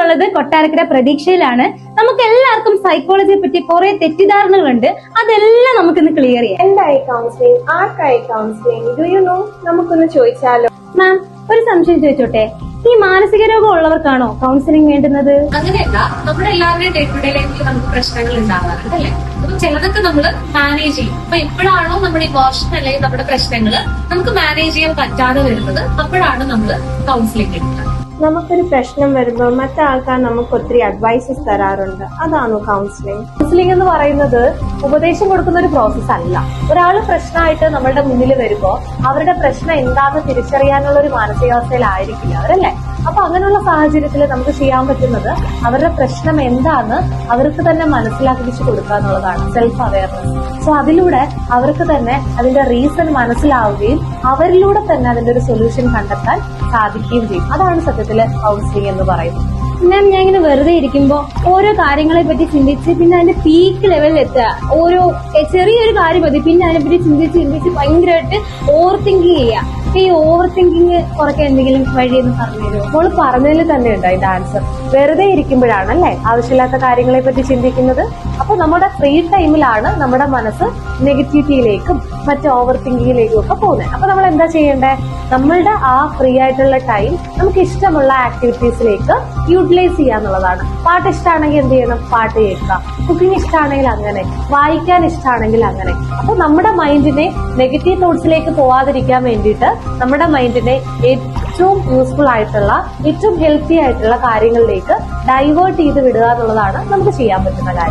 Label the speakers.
Speaker 1: ഞാനുള്ളത് കൊട്ടാരക്കര പ്രതീക്ഷയിലാണ്. നമുക്ക് എല്ലാവർക്കും സൈക്കോളജിയെ പറ്റി കുറെ തെറ്റിദ്ധാരണകളുണ്ട്. അതെല്ലാം നമുക്കിന്ന് ക്ലിയർ ചെയ്യാം.
Speaker 2: എന്തായി കൗൺസിലിംഗ്? ആർക്കായി കൗൺസിലിംഗ്? Do you know? നമുക്കൊന്ന് ചോദിച്ചാലോ?
Speaker 1: മാം, ഒരു സംശയം ചോദിച്ചോട്ടെ, ഈ മാനസിക രോഗം ഉള്ളവർക്കാണോ കൗൺസിലിംഗ് വേണ്ടുന്നത്?
Speaker 3: അങ്ങനെയല്ല, നമ്മുടെ എല്ലാവരുടെയും ഡേ ടു ഡേ ലൈഫിൽ നമുക്ക് പ്രശ്നങ്ങൾ ഉണ്ടാവാറുണ്ട് അല്ലെ? അപ്പൊ ചിലതൊക്കെ നമ്മൾ മാനേജ് ചെയ്യും. അപ്പൊ എപ്പോഴാണോ നമ്മുടെ ഇമോഷൻ അല്ലെങ്കിൽ നമ്മുടെ പ്രശ്നങ്ങൾ നമുക്ക് മാനേജ് ചെയ്യാൻ പറ്റാതെ വരുന്നത്, അപ്പോഴാണ് നമ്മൾ കൗൺസിലിംഗ് എടുക്കുന്നത്.
Speaker 2: നമുക്കൊരു പ്രശ്നം വരുമ്പോൾ മറ്റേ ആൾക്കാർ നമുക്ക് ഒത്തിരി അഡ്വൈസസ് തരാറുണ്ട്. അതാണോ കൗൺസിലിംഗ്?
Speaker 4: കൗൺസിലിംഗ് എന്ന് പറയുന്നത് ഉപദേശം കൊടുക്കുന്ന ഒരു പ്രോസസ് അല്ല. ഒരാൾ പ്രശ്നമായിട്ട് നമ്മളുടെ മുന്നിൽ വരുമ്പോൾ അവരുടെ പ്രശ്നം എന്താണെന്ന് തിരിച്ചറിയാനുള്ള ഒരു മാനസികാവസ്ഥയിലായിരിക്കില്ല അവരല്ലേ. അപ്പൊ അങ്ങനെയുള്ള സാഹചര്യത്തിൽ നമുക്ക് ചെയ്യാൻ പറ്റുന്നത് അവരുടെ പ്രശ്നം എന്താന്ന് അവർക്ക് തന്നെ മനസ്സിലാക്കിച്ചു കൊടുക്കുക എന്നുള്ളതാണ് സെൽഫ് അവയർനെസ്. സോ അതിലൂടെ അവർക്ക് തന്നെ അതിന്റെ റീസൺ മനസ്സിലാവുകയും അവരിലൂടെ തന്നെ അതിന്റെ ഒരു സൊല്യൂഷൻ കണ്ടെത്താൻ സാധിക്കുകയും ചെയ്യും. അതാണ് സത്യത്തില് കൗൺസിലിംഗ് എന്ന് പറയുന്നത്.
Speaker 1: മാം, ഞാൻ ഇങ്ങനെ വെറുതെ ഇരിക്കുമ്പോ ഓരോ കാര്യങ്ങളെ പറ്റി ചിന്തിച്ച് പിന്നെ അതിന്റെ പീക്ക് ലെവലിൽ എത്തുക. ഓരോ ചെറിയൊരു കാര്യം മതി, പിന്നെ അതിനെപ്പറ്റി ചിന്തിച്ച് ഭയങ്കരമായിട്ട് ഓവർ തിങ്കിങ് ചെയ്യുക. ഈ ഓവർ തിങ്കിങ് കുറയ്ക്കാൻ എന്തെങ്കിലും വഴിയെന്ന് പറഞ്ഞു തരുമോ?
Speaker 4: മോള് പറഞ്ഞതിൽ തന്നെ ഉണ്ട് അതിന്റെ ആൻസർ. വെറുതെ ഇരിക്കുമ്പോഴാണ് അല്ലെ ആവശ്യമില്ലാത്ത കാര്യങ്ങളെ പറ്റി ചിന്തിക്കുന്നത്. അപ്പൊ നമ്മുടെ ഫ്രീ ടൈമിലാണ് നമ്മുടെ മനസ്സ് നെഗറ്റിവിറ്റിയിലേക്കും മറ്റ് ഓവർ തിങ്കിങ്ങിലേക്കും ഒക്കെ പോകുന്നത്. അപ്പൊ നമ്മൾ എന്താ ചെയ്യേണ്ടേ? നമ്മളുടെ ആ ഫ്രീ ആയിട്ടുള്ള ടൈം നമുക്ക് ഇഷ്ടമുള്ള ആക്ടിവിറ്റീസിലേക്ക് യൂട്ടിലൈസ് ചെയ്യാന്നുള്ളതാണ്. പാട്ട് ഇഷ്ടമാണെങ്കിൽ എന്ത് ചെയ്യണം? പാട്ട് കേൾക്കുക. കുക്കിംഗ് ഇഷ്ടമാണെങ്കിൽ അങ്ങനെ, വായിക്കാൻ ഇഷ്ടമാണെങ്കിൽ അങ്ങനെ. അപ്പൊ നമ്മുടെ മൈൻഡിനെ നെഗറ്റീവ് തോട്ട്സിലേക്ക് പോവാതിരിക്കാൻ വേണ്ടിയിട്ട് നമ്മുടെ മൈൻഡിനെ ഏറ്റവും യൂസ്ഫുൾ ആയിട്ടുള്ള ഏറ്റവും ഹെൽത്തി ആയിട്ടുള്ള കാര്യങ്ങളിലേക്ക് ഡൈവേർട്ട് ചെയ്ത് വിടുക എന്നുള്ളതാണ് നമുക്ക് ചെയ്യാൻ പറ്റുന്ന കാര്യം.